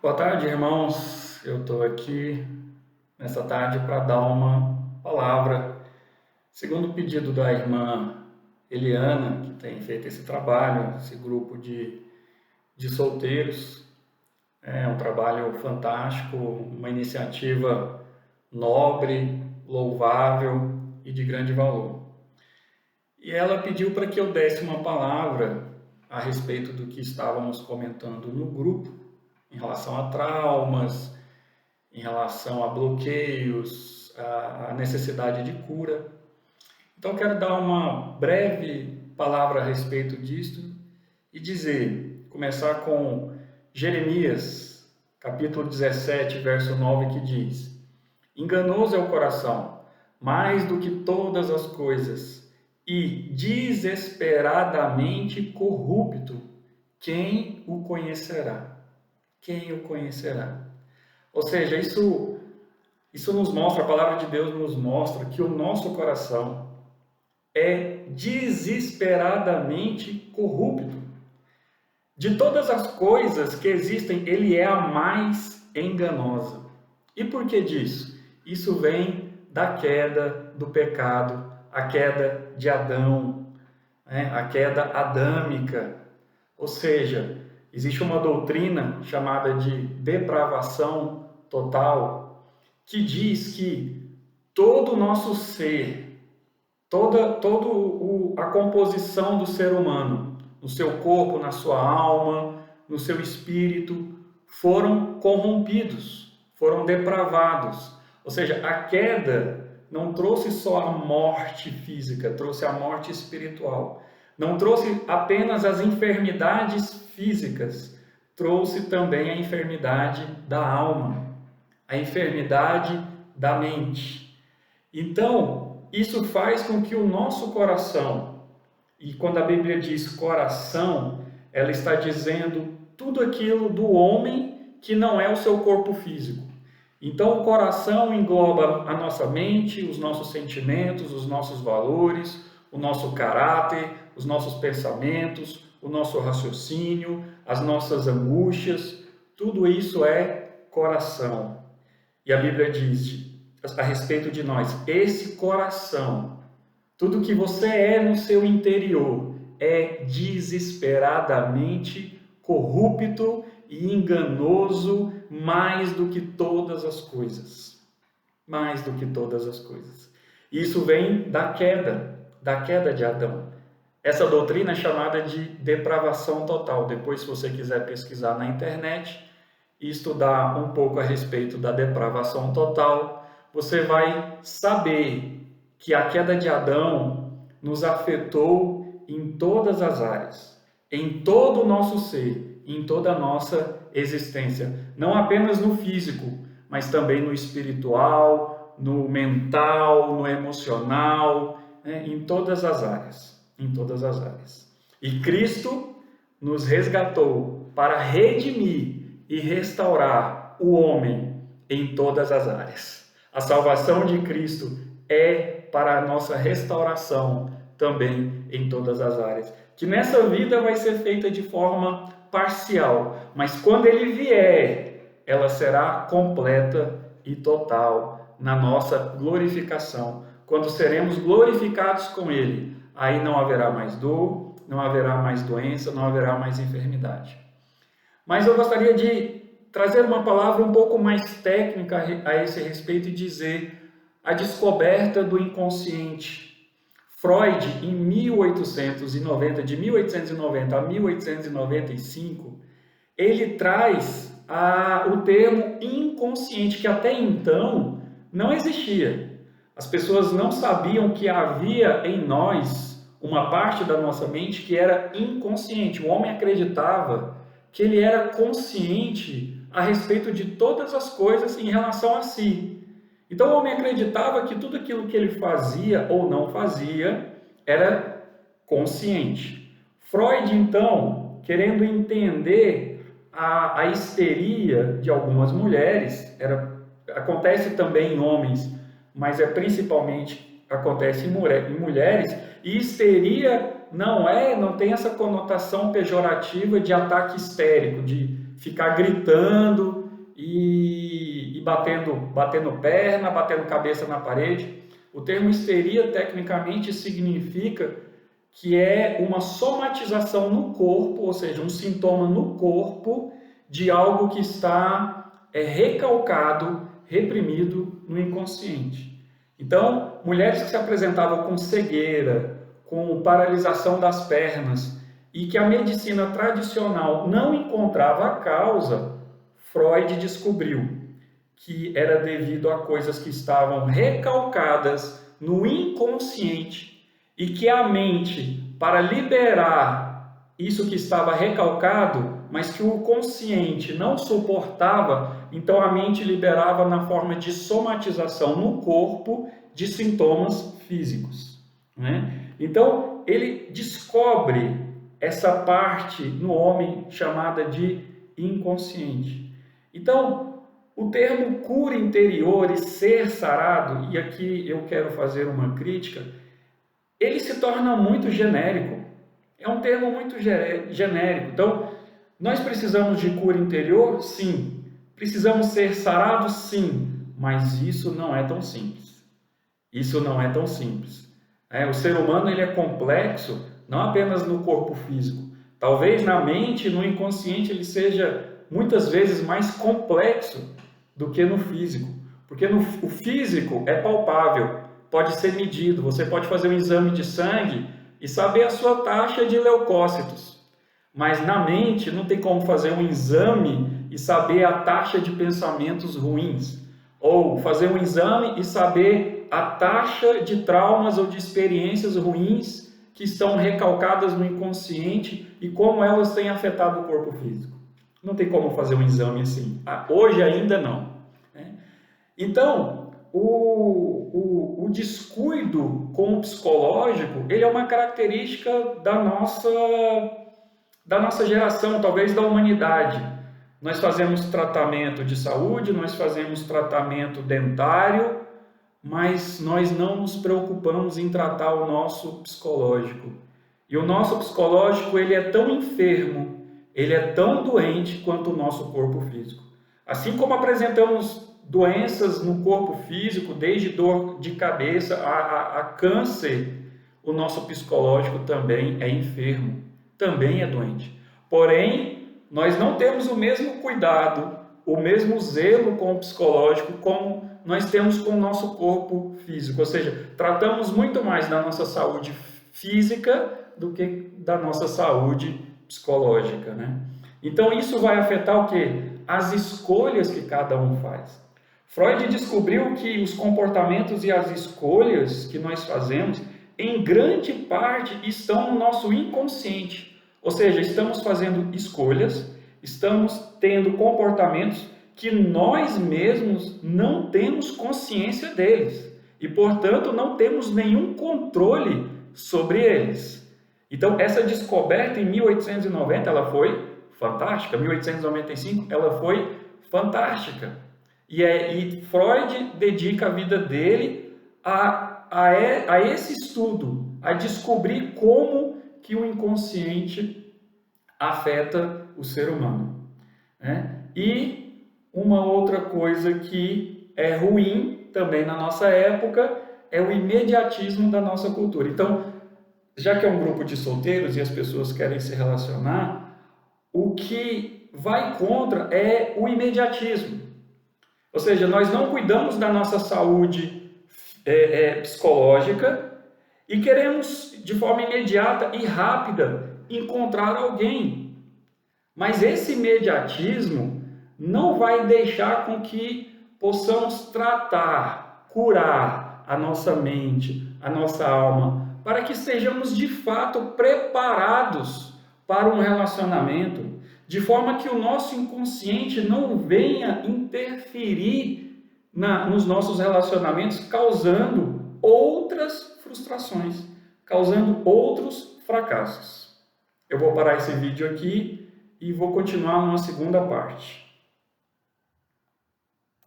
Boa tarde, irmãos. Eu estou aqui nessa tarde para dar uma palavra, segundo o pedido da irmã Eliana, que tem feito esse trabalho, esse grupo de solteiros. É um trabalho fantástico, uma iniciativa nobre, louvável e de grande valor. E ela pediu para que eu desse uma palavra a respeito do que estávamos comentando no grupo, em relação a traumas, em relação a bloqueios, a necessidade de cura. Então, eu quero dar uma breve palavra a respeito disto e dizer, começar com Jeremias, capítulo 17, verso 9, que diz: Enganoso é o coração, mais do que todas as coisas, e desesperadamente corrupto. Quem o conhecerá? Quem o conhecerá? Ou seja, isso nos mostra, a palavra de Deus nos mostra que o nosso coração é desesperadamente corrupto. De todas as coisas que existem, ele é a mais enganosa. E por que disso? Isso vem da queda do pecado, a queda de Adão, né? A queda adâmica. Ou seja, existe uma doutrina chamada de depravação total, que diz que todo o nosso ser, toda a composição do ser humano, no seu corpo, na sua alma, no seu espírito, foram corrompidos, foram depravados. Ou seja, a queda não trouxe só a morte física, trouxe a morte espiritual. Não trouxe apenas as enfermidades físicas, trouxe também a enfermidade da alma, a enfermidade da mente. Então, isso faz com que o nosso coração, e quando a Bíblia diz coração, ela está dizendo tudo aquilo do homem que não é o seu corpo físico. Então, o coração engloba a nossa mente, os nossos sentimentos, os nossos valores, o nosso caráter, os nossos pensamentos, o nosso raciocínio, as nossas angústias. Tudo isso é coração. E a Bíblia diz a respeito de nós, esse coração, tudo que você é no seu interior, é desesperadamente corrupto e enganoso mais do que todas as coisas. Mais do que todas as coisas. Isso vem da queda de Adão. Essa doutrina é chamada de depravação total. Depois, se você quiser pesquisar na internet e estudar um pouco a respeito da depravação total, você vai saber que a queda de Adão nos afetou em todas as áreas, em todo o nosso ser, em toda a nossa existência, não apenas no físico, mas também no espiritual, no mental, no emocional, né? Em todas as áreas, em todas as áreas. E Cristo nos resgatou para redimir e restaurar o homem em todas as áreas. A salvação de Cristo é para a nossa restauração também em todas as áreas. Que nessa vida vai ser feita de forma parcial, mas quando ele vier, ela será completa e total na nossa glorificação. Quando seremos glorificados com ele, aí não haverá mais dor, não haverá mais doença, não haverá mais enfermidade. Mas eu gostaria de trazer uma palavra um pouco mais técnica a esse respeito e dizer a descoberta do inconsciente. Freud, em 1890, de 1890 a 1895, ele traz o termo inconsciente, que até então não existia. As pessoas não sabiam que havia em nós uma parte da nossa mente que era inconsciente. O homem acreditava que ele era consciente a respeito de todas as coisas em relação a si. Então o homem acreditava que tudo aquilo que ele fazia ou não fazia era consciente. Freud, então, querendo entender a histeria de algumas mulheres, acontece também em homens, mas principalmente acontece em mulheres, e histeria não tem essa conotação pejorativa de ataque histérico, de ficar gritando e batendo perna, batendo cabeça na parede. O termo histeria, tecnicamente, significa que é uma somatização no corpo, ou seja, um sintoma no corpo de algo que está recalcado, reprimido no inconsciente. Então, mulheres que se apresentavam com cegueira, com paralisação das pernas e que a medicina tradicional não encontrava a causa, Freud descobriu que era devido a coisas que estavam recalcadas no inconsciente e que a mente, para liberar isso que estava recalcado, mas que o consciente não suportava, então a mente liberava na forma de somatização no corpo de sintomas físicos, né? Então ele descobre essa parte no homem chamada de inconsciente. Então, o termo cura interior e ser sarado, e aqui eu quero fazer uma crítica, ele se torna muito genérico. É um termo muito genérico. Então, nós precisamos de cura interior? Sim. Precisamos ser sarados? Sim. Mas isso não é tão simples. Isso não é tão simples. O ser humano ele é complexo, não apenas no corpo físico. Talvez na mente, no inconsciente, ele seja muitas vezes mais complexo do que no físico. Porque o físico é palpável, pode ser medido. Você pode fazer um exame de sangue e saber a sua taxa de leucócitos. Mas na mente não tem como fazer um exame e saber a taxa de pensamentos ruins. Ou fazer um exame e saber a taxa de traumas ou de experiências ruins que estão recalcadas no inconsciente e como elas têm afetado o corpo físico. Não tem como fazer um exame assim. Hoje ainda não. Então, o descuido com o psicológico, ele é uma característica da nossa geração, talvez da humanidade. Nós fazemos tratamento de saúde, nós fazemos tratamento dentário, mas nós não nos preocupamos em tratar o nosso psicológico. E o nosso psicológico, ele é tão enfermo, ele é tão doente quanto o nosso corpo físico. Assim como apresentamos doenças no corpo físico, desde dor de cabeça a câncer, o nosso psicológico também é enfermo, também é doente. Porém, nós não temos o mesmo cuidado, o mesmo zelo com o psicológico como nós temos com o nosso corpo físico. Ou seja, tratamos muito mais da nossa saúde física do que da nossa saúde psicológica, né? Então, isso vai afetar o quê? As escolhas que cada um faz. Freud descobriu que os comportamentos e as escolhas que nós fazemos, em grande parte, estão no nosso inconsciente. Ou seja, estamos fazendo escolhas, estamos tendo comportamentos que nós mesmos não temos consciência deles. E, portanto, não temos nenhum controle sobre eles. Então, essa descoberta em 1890, ela foi fantástica. 1895, ela foi fantástica. E Freud dedica a vida dele a esse estudo, a descobrir como que o inconsciente afeta o ser humano, né? E uma outra coisa que é ruim também na nossa época é o imediatismo da nossa cultura. Então, já que é um grupo de solteiros e as pessoas querem se relacionar, o que vai contra é o imediatismo. Ou seja, nós não cuidamos da nossa saúde psicológica e queremos, de forma imediata e rápida, encontrar alguém. Mas esse imediatismo não vai deixar com que possamos tratar, curar a nossa mente, a nossa alma, para que estejamos de fato preparados para um relacionamento, de forma que o nosso inconsciente não venha interferir nos nossos relacionamentos, causando outras frustrações, causando outros fracassos. Eu vou parar esse vídeo aqui e vou continuar numa segunda parte.